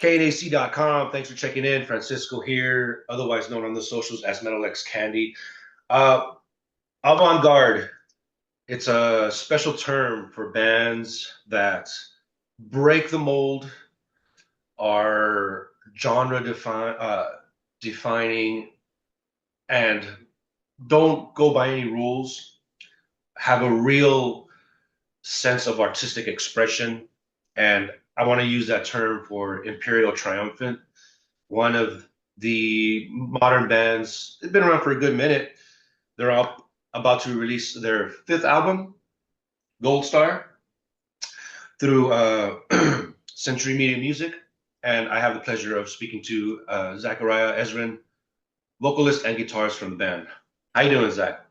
KNAC.com. Thanks for checking in. Francisco here, otherwise known on the socials as MetalXCandy. Uh, Avant-garde. It's a special term for bands that break the mold, are defining, and don't go by any rules, have a real sense of artistic expression. And I want to use that term for Imperial Triumphant, one of the modern bands. They've been around for a good minute. They're about to release their fifth album, Goldstar, through Century Media Music. And I have the pleasure of speaking to Zachariah Ezrin, vocalist and guitarist from the band. How you doing, Zach?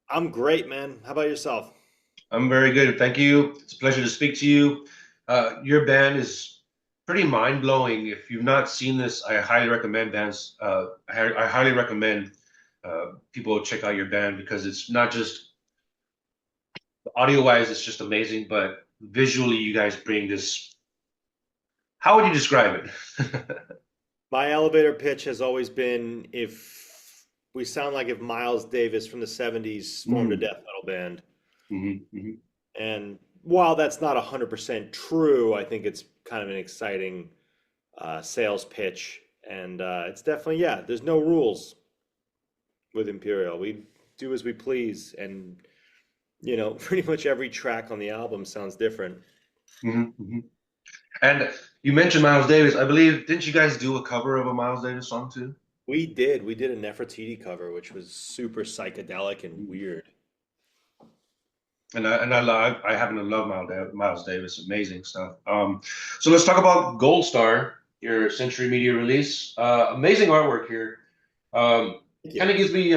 I'm great, man. How about yourself? I'm very good. Thank you. It's a pleasure to speak to you. Your band is pretty mind-blowing. If you've not seen this, I highly recommend bands. I highly recommend people check out your band because it's not just audio-wise, it's just amazing, but visually, you guys bring this. How would you describe it? My elevator pitch has always been if we sound like if Miles Davis from the 70s formed a Mm, death metal band. mhm. And while that's not 100% true, I think it's kind of an exciting sales pitch. And it's definitely, yeah, there's no rules with Imperial. We do as we please. And, pretty much every track on the album sounds different. Mhm. And you mentioned Miles Davis. I believe, didn't you guys do a cover of a Miles Davis song too? We did. We did a Nefertiti cover, which was super psychedelic and Mhm. weird. I happen to love Miles Davis. Amazing stuff. So let's talk about Gold Star, your Century Media release. Amazing artwork here. Um, Thank you. Kind of gives me,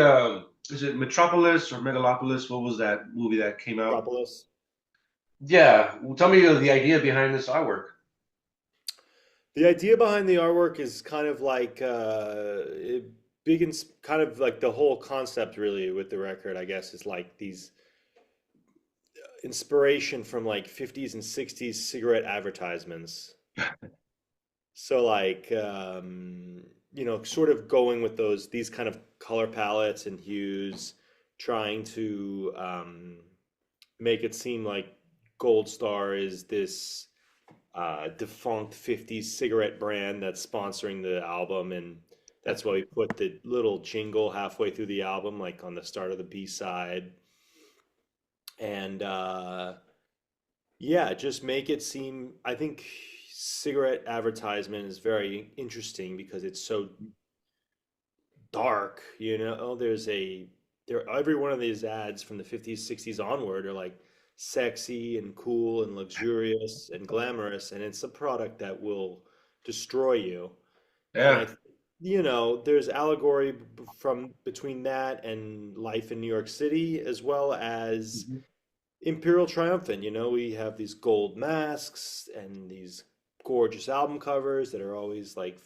is it Metropolis or Megalopolis? What was that movie that came out? Metropolis. Yeah, well, tell me the idea behind this artwork. The idea behind the artwork is kind of like it begins kind of like the whole concept really with the record, I guess, is like these inspiration from like 50s and 60s cigarette advertisements. So like sort of going with these kind of color palettes and hues, trying to make it seem like Gold Star is this defunct 50s cigarette brand that's sponsoring the album. And that's why we put the little jingle halfway through the album, like on the start of the B side. And yeah, just make it seem, I think cigarette advertisement is very interesting because it's so dark, every one of these ads from the 50s, 60s onward are like sexy and cool and luxurious and glamorous, and it's a product that will destroy you. And Yeah. there's allegory from between that and life in New York City, as well as Mhm. Imperial Triumphant. We have these gold masks and these gorgeous album covers that are always like,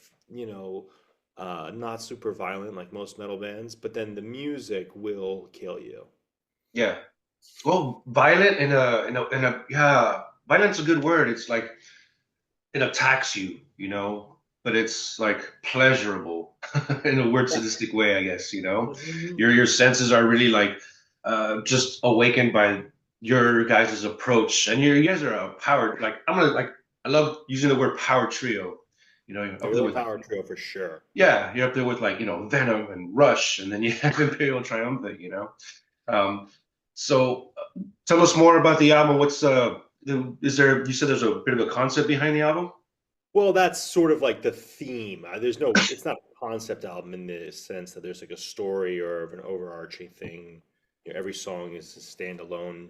not super violent like most metal bands, but then the music will kill you. Yeah. Well, violent yeah, violent's a good word. It's like it attacks you, but it's like pleasurable in a word sadistic way, I guess. Mhm. Your senses are really like just awakened by your guys' approach. And you guys are a power, like I love using the word power trio. You're up there You're a with like, power trio for sure. yeah, you're up there with like, Venom and Rush, and then you have Imperial Triumphant. Um, so tell us more about the album. Is there, you said there's a bit of a concept behind the album? Well, that's sort of like the theme. It's not a concept album in the sense that there's like a story or an overarching thing. Every song is a standalone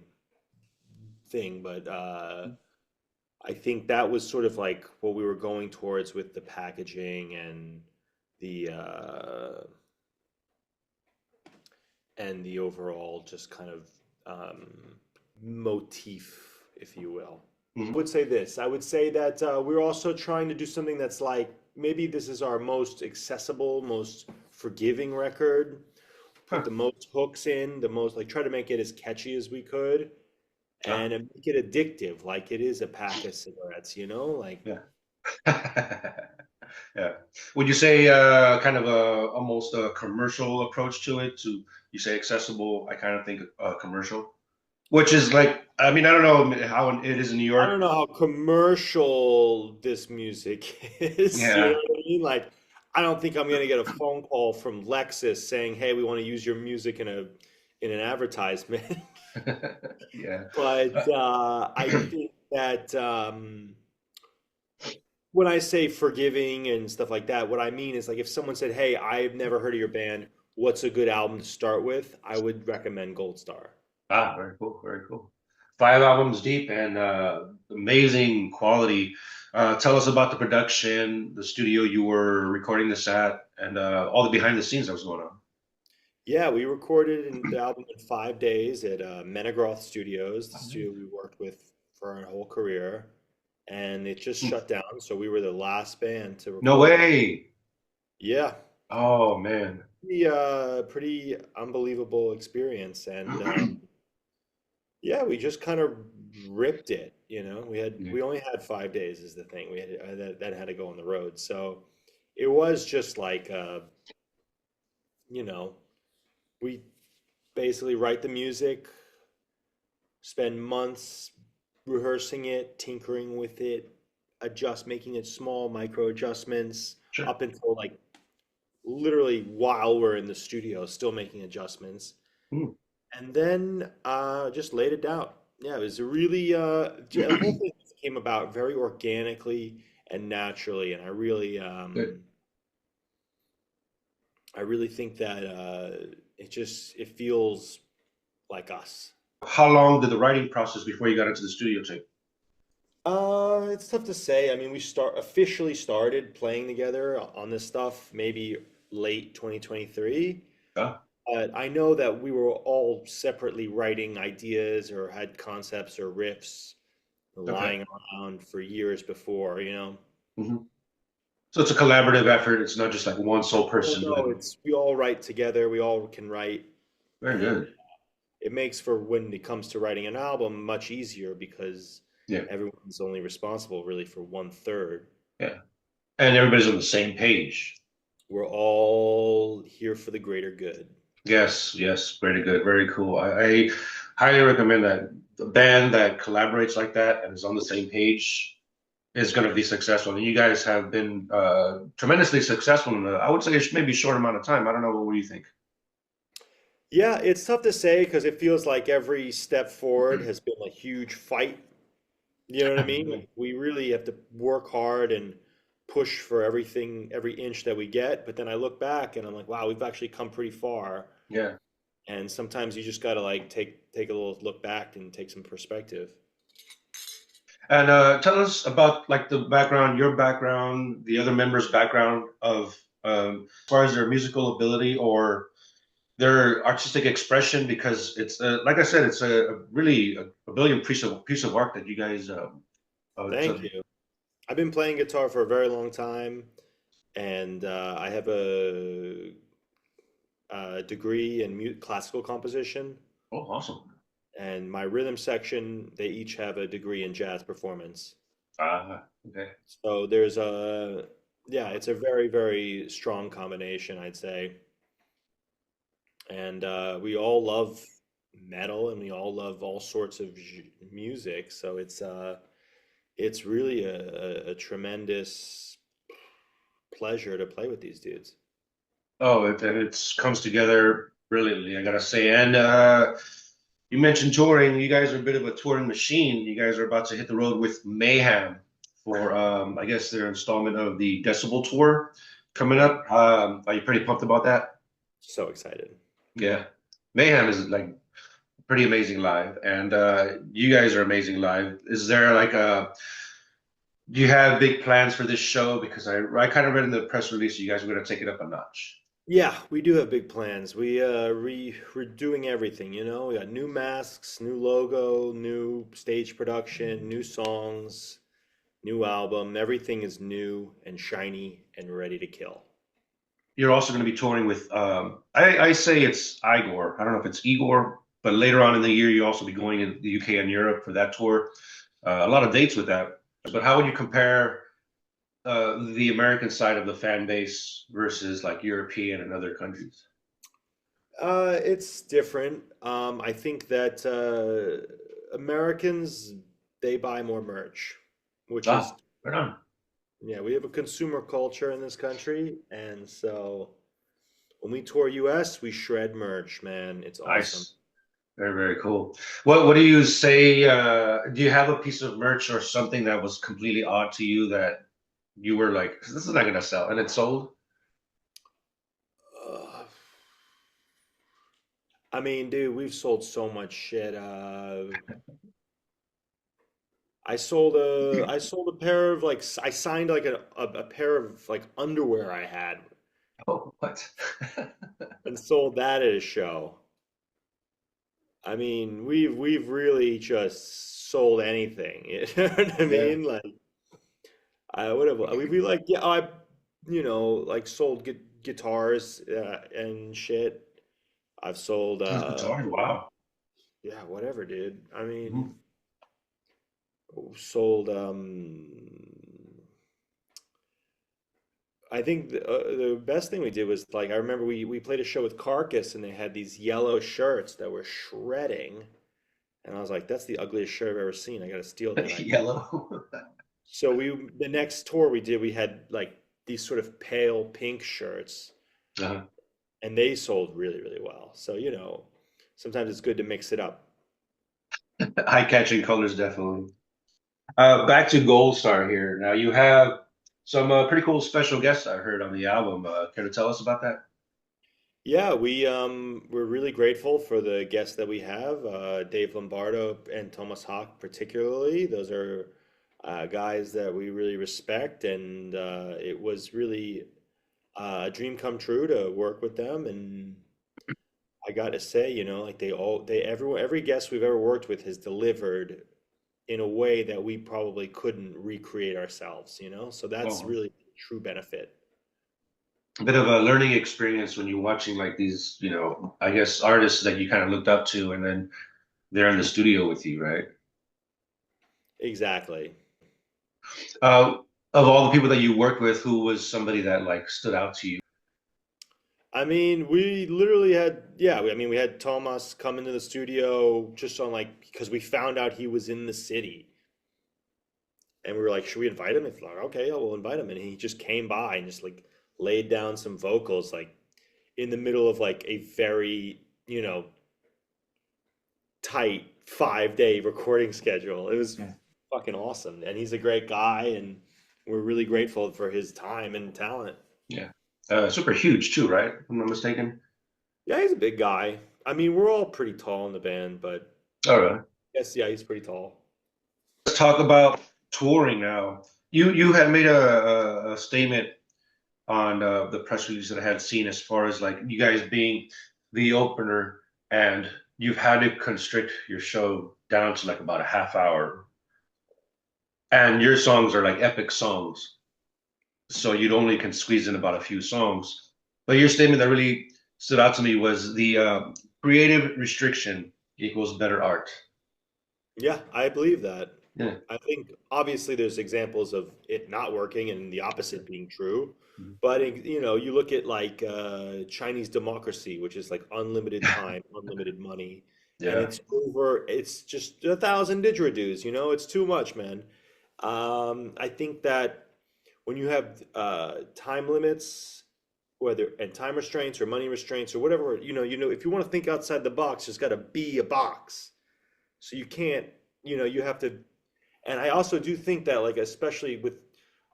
thing, but I think that was sort of like what we were going towards with the packaging the uh, and the overall just kind of motif, if you will. Mhm. Would say this. I would say that we're also trying to do something that's like maybe this is our most accessible, most forgiving record. Put Huh. the most hooks in, the most like try to make it as catchy as we could, Yeah. and make it addictive, like it is a pack of cigarettes. Like Yeah. Yeah. Would you say kind of a almost a commercial approach to it? To you say accessible, I kind of think commercial, which is like I mean I don't know how it is in New I York. don't know how commercial this music is. You know Yeah. what I mean? Like, I don't think I'm gonna get a phone call from Lexus saying, "Hey, we want to use your music in an advertisement." Yeah. But I think that when I say forgiving and stuff like that, what I mean is like if someone said, "Hey, I've never heard of your band. What's a good album to start with?" I would recommend Goldstar. Ah, very cool, very cool. 5 albums deep and amazing quality. Tell us about the production, the studio you were recording this at, and all the behind the scenes that was going on. Yeah, we recorded the album in 5 days at Menegroth Studios, the Oh, studio we worked with for our whole career, and it just man. shut down. So we were the last band to No record it. way. Yeah, Oh man. pretty unbelievable experience, and yeah, we just kind of ripped it. You know, Yeah. we only had 5 days is the thing. We had that had to go on the road, so it was just like you know, we basically write the music, spend months rehearsing it, tinkering with it, making it small micro adjustments Sure. up until like literally while we're in the studio, still making adjustments, Hmm. and then just laid it down. Yeah, it was really the whole thing came about very organically and naturally, and Good. I really think that it feels like us. How long did the writing process before you got into the studio take? It's tough to say. I mean, we officially started playing together on this stuff maybe late 2023. Huh? But I know that we were all separately writing ideas or had concepts or riffs Okay. lying around for years before, you know. Hmm. So it's a collaborative effort. It's not just like one sole Oh person no, doing. it's we all write together, we all can write, Very and good. it makes for when it comes to writing an album much easier because Yeah. everyone's only responsible really for one third. Yeah. And everybody's on the same page. We're all here for the greater good. Yes, yes, very good, very cool. I highly recommend that the band that collaborates like that and is on the same page is going to be successful. And you guys have been tremendously successful in I would say it's maybe a short amount of time. I don't know. What do you think? Yeah, it's tough to say because it feels like every step forward has been a huge fight. You know what I mean? Like we really have to work hard and push for everything, every inch that we get. But then I look back and I'm like, wow, we've actually come pretty far. Yeah. And sometimes you just gotta like take a little look back and take some perspective. And tell us about like the background, your background, the other members' background of as far as their musical ability or their artistic expression, because it's like I said, it's a really a brilliant piece of art that you guys Thank you. I've been playing guitar for a very long time, and I have a degree in classical composition. oh, awesome. And my rhythm section, they each have a degree in jazz performance. Ah, okay. So yeah, it's a very, very strong combination, I'd say. And we all love metal and we all love all sorts of music. So it's really a tremendous pleasure to play with these dudes. Oh, and it's comes together brilliantly, I gotta say. And you mentioned touring. You guys are a bit of a touring machine. You guys are about to hit the road with Mayhem for, I guess, their installment of the Decibel Tour coming up. Are you pretty pumped about that? So excited. Yeah. Mayhem is like pretty amazing live, and you guys are amazing live. Is there like a do you have big plans for this show? Because I kind of read in the press release you guys are going to take it up a notch. Yeah, we do have big plans. We're doing everything, you know. We got new masks, new logo, new stage production, new songs, new album. Everything is new and shiny and ready to kill. You're also going to be touring with I say it's Igor. I don't know if it's Igor, but later on in the year you also be going in the UK and Europe for that tour. A lot of dates with that. But how would you compare the American side of the fan base versus like European and other countries? It's different. I think that Americans, they buy more merch, which is, Ah, right on. yeah, we have a consumer culture in this country, and so when we tour US, we shred merch, man. It's awesome. Nice. Very, very cool. What do you say? Do you have a piece of merch or something that was completely odd to you that you were like, this is not gonna sell, and it sold? Uh, I mean, dude, we've sold so much shit. I sold a pair of like I signed like a pair of like underwear I had Oh, what? and sold that at a show. I mean, we've really just sold anything. You know what I Yeah. mean? Like I would have we like yeah I like sold guitars and shit. I've sold Just guitar. Wow. yeah, whatever, dude. I mean, Mhm. sold I think the best thing we did was like I remember we played a show with Carcass and they had these yellow shirts that were shredding and I was like that's the ugliest shirt I've ever seen. I got to steal that idea. Yellow. So we the next tour we did we had like these sort of pale pink shirts Uh-huh. and they sold really really well. So sometimes it's good to mix it up. Eye-catching colors, definitely. Back to Goldstar here. Now you have some pretty cool special guests I heard on the album. Can you tell us about that? Yeah, we're really grateful for the guests that we have, Dave Lombardo and Thomas Hawk particularly. Those are guys that we really respect, and it was really a dream come true to work with them. And I got to say, like everyone, every guest we've ever worked with has delivered in a way that we probably couldn't recreate ourselves, So that's Oh, really true benefit. a bit of a learning experience when you're watching like these, I guess artists that you kind of looked up to, and then they're in the studio with you, right? Exactly. Uh, of all the people that you worked with, who was somebody that like stood out to you? I mean, we literally had, yeah, I mean, we had Thomas come into the studio just on like, because we found out he was in the city. And we were like, should we invite him? It's like, okay, yeah, we'll invite him. And he just came by and just like laid down some vocals, like in the middle of like a very, tight 5 day recording schedule. It was Yeah. fucking awesome. And he's a great guy. And we're really grateful for his time and talent. Yeah. Super huge too, right? If I'm not mistaken. Yeah, he's a big guy. I mean, we're all pretty tall in the band, but All right. yes, yeah, he's pretty tall. Let's talk about touring now. You had made a statement on the press release that I had seen as far as like you guys being the opener and you've had to constrict your show down to like about a half hour. And your songs are like epic songs. So you'd only can squeeze in about a few songs. But your statement that really stood out to me was the creative restriction equals better art. Yeah, I believe that. Yeah. I think obviously there's examples of it not working and the opposite being true. Mhm. But you look at like Chinese democracy, which is like unlimited time, unlimited money, and Yeah. it's just 1,000 didgeridoos, it's too much, man. I think that when you have time limits, whether and time restraints or money restraints or whatever, if you want to think outside the box, there's got to be a box. So you can't, you have to. And I also do think that, like, especially with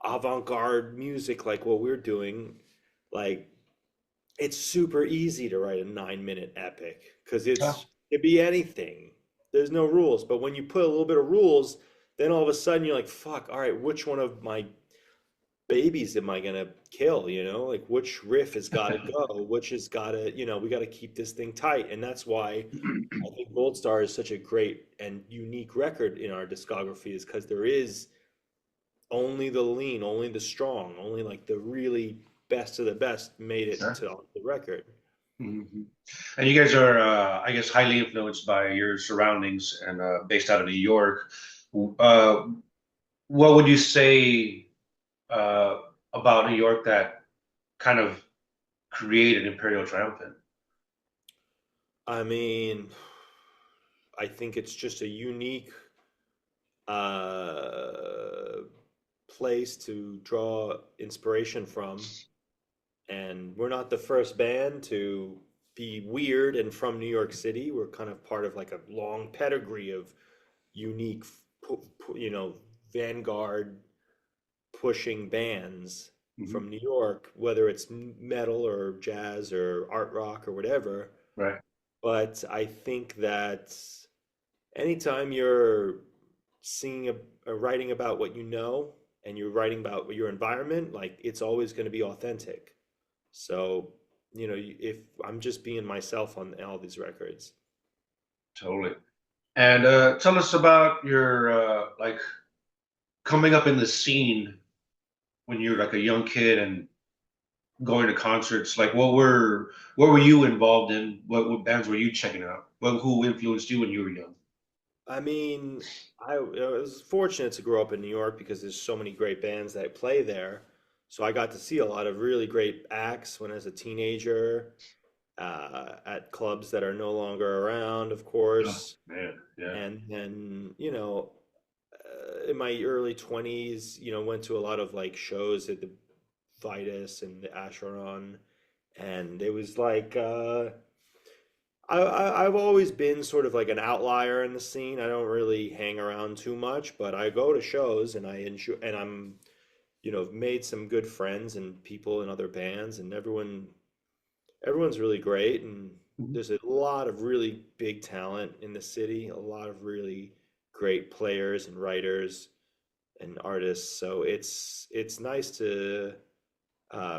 avant-garde music, like what we're doing, like, it's super easy to write a 9-minute epic because Oh, it could be anything. There's no rules. But when you put a little bit of rules, then all of a sudden you're like, fuck, all right, which one of my babies am I gonna kill? Like which riff has got to go, which has got to, we got to keep this thing tight, and that's why I think Goldstar is such a great and unique record in our discography, is because there is only the lean, only the strong, only like the really best of the best made it sure. to the record. Mhm. And you guys are, I guess, highly influenced by your surroundings and based out of New York. Uh, what would you say? uh, about New York that kind of created Imperial Triumphant? I mean, I think it's just a unique uh, place to draw inspiration from. And we're not the first band to be weird and from New York City. We're kind of part of like a long pedigree of unique, you know, vanguard pushing bands Hmm. from New York, whether it's metal or jazz or art rock or whatever. Right. But I think that anytime you're singing writing about what you know and you're writing about your environment, like it's always going to be authentic. So, you know, if I'm just being myself on all these records. Totally. And tell us about your like coming up in the scene when you're like a young kid and going to concerts. Like, what were you involved in? What bands were you checking out? Who influenced you when you were young? I mean, I was fortunate to grow up in New York because there's so many great bands that play there. So I got to see a lot of really great acts when I was a teenager, at clubs that are no longer around, of Oh course. man, yeah. And then, you know, in my early 20s, you know, went to a lot of like shows at the Vitus and the Asheron. And it was like, I've always been sort of like an outlier in the scene. I don't really hang around too much, but I go to shows and I enjoy, and I'm, you know, made some good friends and people in other bands, and everyone's really great. And Mhm. there's a lot of really big talent in the city, a lot of really great players and writers and artists. So it's nice to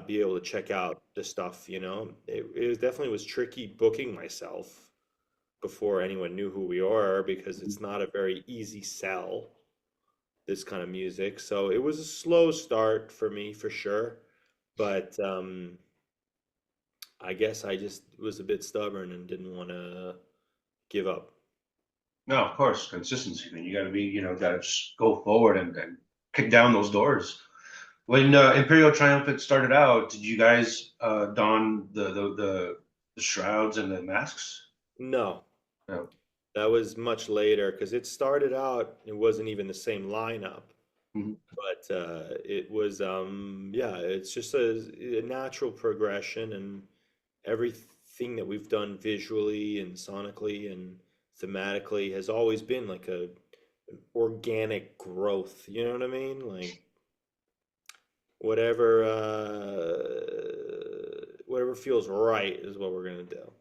be able to check out the stuff. You know, it definitely was tricky booking myself before anyone knew who we are because it's not a very easy sell, this kind of music. So it was a slow start for me for sure, but I guess I just was a bit stubborn and didn't want to give up. No, of course, consistency. Man. You got to be, got to just go forward and kick down those doors. When Imperial Triumphant started out, did you guys don the shrouds and the masks? No, No. that was much later because it started out, it wasn't even the same lineup, Mhm. but it was, yeah, it's just a natural progression, and everything that we've done visually and sonically and thematically has always been like an organic growth. You know what I mean? Like whatever whatever feels right is what we're gonna do.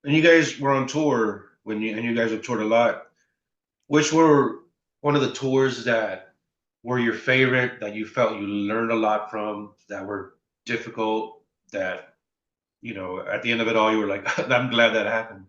And you guys were on tour and you guys have toured a lot. Which were one of the tours that were your favorite, that you felt you learned a lot from, that were difficult, that, at the end of it all, you were like, I'm glad that happened.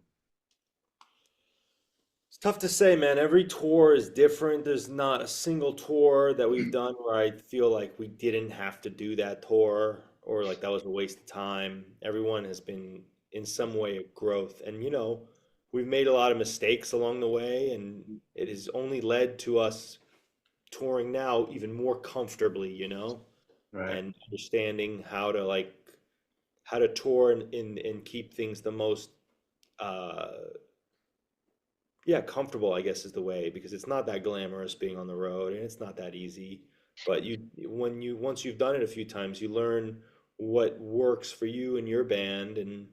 It's tough to say, man. Every tour is different. There's not a single tour that we've done where I feel like we didn't have to do that tour or like that was a waste of time. Everyone has been in some way of growth. And, you know, we've made a lot of mistakes along the way, and it has only led to us touring now even more comfortably, you know, Right. and understanding how to like how to tour and keep things the most uh yeah, comfortable, I guess is the way, because it's not that glamorous being on the road and it's not that easy. But once you've done it a few times, you learn what works for you and your band, and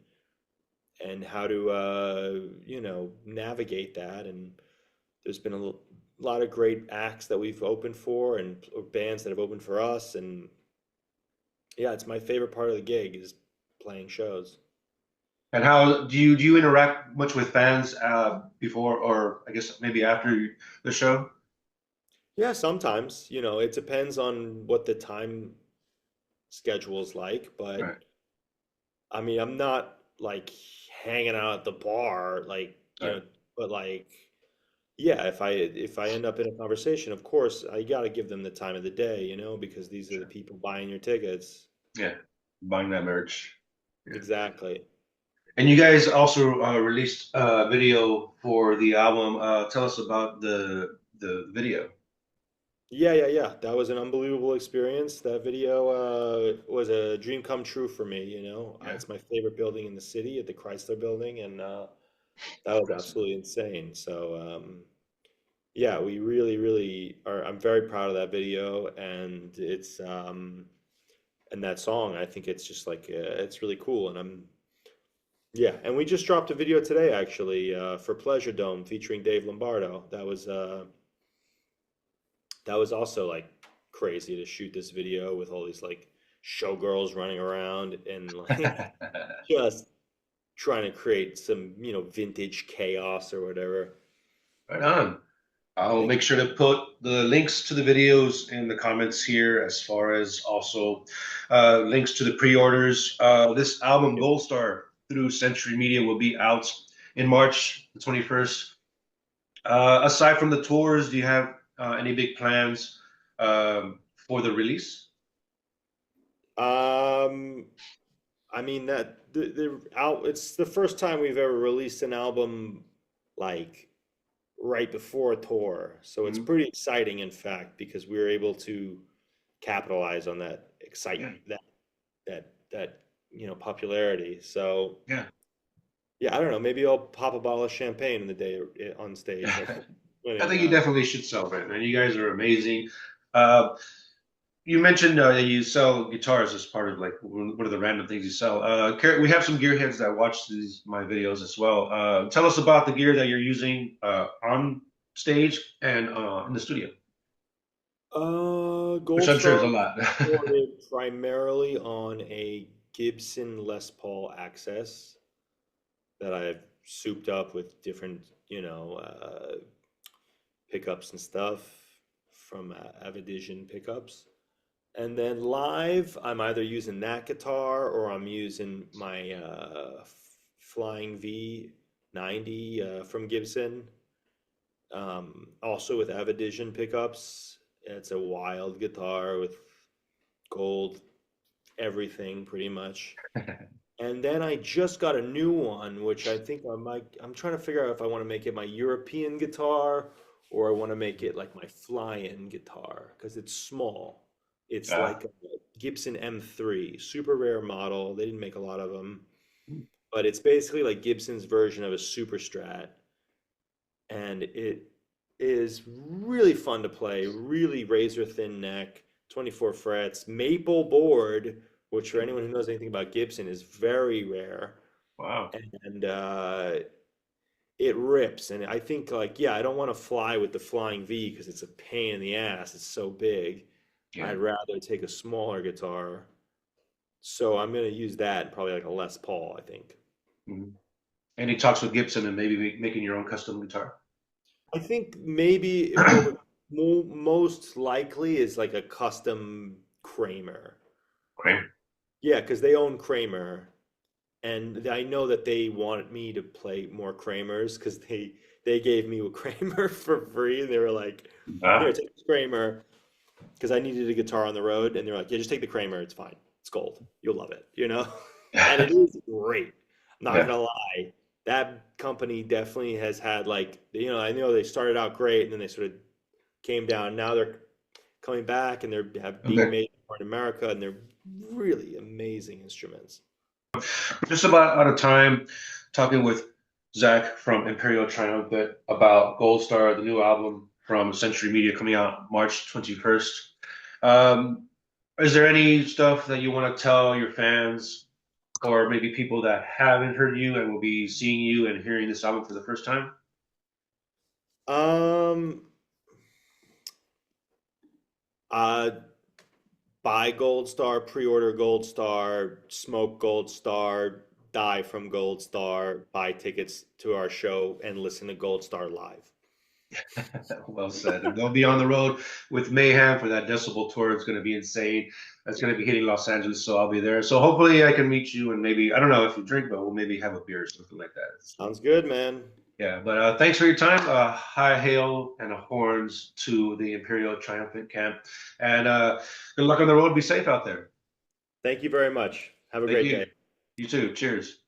how to you know, navigate that. And there's been lot of great acts that we've opened for, and or bands that have opened for us. And yeah, it's my favorite part of the gig is playing shows. And how do you interact much with fans before, or I guess maybe after the show? Yeah, sometimes, you know, it depends on what the time schedule's like, Right. but I mean, I'm not like hanging out at the bar, like, you Right. know, but like, yeah, if I end up in a conversation, of course, I gotta give them the time of the day, you know, because these are the Sure. people buying your tickets. Yeah. Buying that merch. Yeah. Exactly. And you guys also released a video for the album. Tell us about the video. Yeah. That was an unbelievable experience. That video was a dream come true for me, you know. Yeah, It's my favorite building in the city, at the Chrysler Building, and that was awesome. absolutely insane. So, yeah, we really are. I'm very proud of that video, and and that song. I think it's just like it's really cool, and yeah. And we just dropped a video today, actually, for Pleasure Dome featuring Dave Lombardo. That was also like crazy to shoot this video with all these like showgirls running around and like just trying to create some, vintage chaos or whatever. Right on. I'll Thank make sure to put the links to the videos in the comments here, as far as also links to the pre-orders. This album, you. Goldstar, through Century Media, will be out in March the 21st. Aside from the tours, do you have any big plans for the release? Um, I mean that it's the first time we've ever released an album like right before a tour. So it's Mhm. pretty exciting, in fact, because we were able to capitalize on that Yeah, that popularity. So yeah. yeah, I don't know. Maybe I'll pop a bottle of champagne in the day on stage. I Winning. think you definitely should celebrate, man. You guys are amazing. Uh, You mentioned that you sell guitars as part of like one of the random things you sell. We have some gearheads that watch my videos as well. Tell us about the gear that you're using on stage and in the studio, which Gold I'm sure is Star a lot. recorded primarily on a Gibson Les Paul Access that I've souped up with different, pickups and stuff from Avadision pickups. And then live, I'm either using that guitar or I'm using my Flying V90 from Gibson. Also with Avadision pickups. It's a wild guitar with gold everything pretty much. And then I just got a new one, which I think I'm trying to figure out if I want to make it my European guitar or I want to make it like my fly-in guitar because it's small. It's Ah, like a Gibson M3, super rare model. They didn't make a lot of them, but it's basically like Gibson's version of a Super Strat, and it is really fun to play, really razor thin neck, 24 frets, maple board, which for anyone who knows anything about Gibson is very rare. wow. And it rips. And I think like, yeah, I don't want to fly with the Flying V because it's a pain in the ass. It's so big. Yeah. I'd rather take a smaller guitar. So I'm going to use that, probably like a Les Paul, I think. Mhm. Any talks with Gibson and maybe making your own custom guitar? I think maybe what would most likely is like a custom Kramer. Great. Yeah, because they own Kramer, and I know that they wanted me to play more Kramers because they gave me a Kramer for free. They were like, "Here, Ah, take this Kramer," because I needed a guitar on the road, and they're like, "Yeah, just take the Kramer. It's fine. It's gold. You'll love it." And it is great. I'm not yeah. gonna lie. That company definitely has had like, I know they started out great and then they sort of came down. Now they're coming back and they're have being Okay. made in America and they're really amazing instruments. Just about out of time talking with Zach from Imperial Triumphant about Gold Star, the new album from Century Media coming out March 21st. Um, is there any stuff that you want to tell your fans or maybe people that haven't heard you and will be seeing you and hearing this album for the first time? Um, uh, Buy Gold Star, pre-order Gold Star, smoke Gold Star, die from Gold Star, buy tickets to our show, and listen to Gold Star live. Well said. And they'll be on the road with Mayhem for that Decibel tour. It's going to be insane. That's going to be hitting Los Angeles, so I'll be there. So hopefully I can meet you and maybe, I don't know if you drink, but we'll maybe have a beer or something like that. Sounds good, man. Yeah, but thanks for your time. High hail and a horns to the Imperial Triumphant camp. And good luck on the road. Be safe out there. Thank you very much. Have a Thank great day. you. You too. Cheers.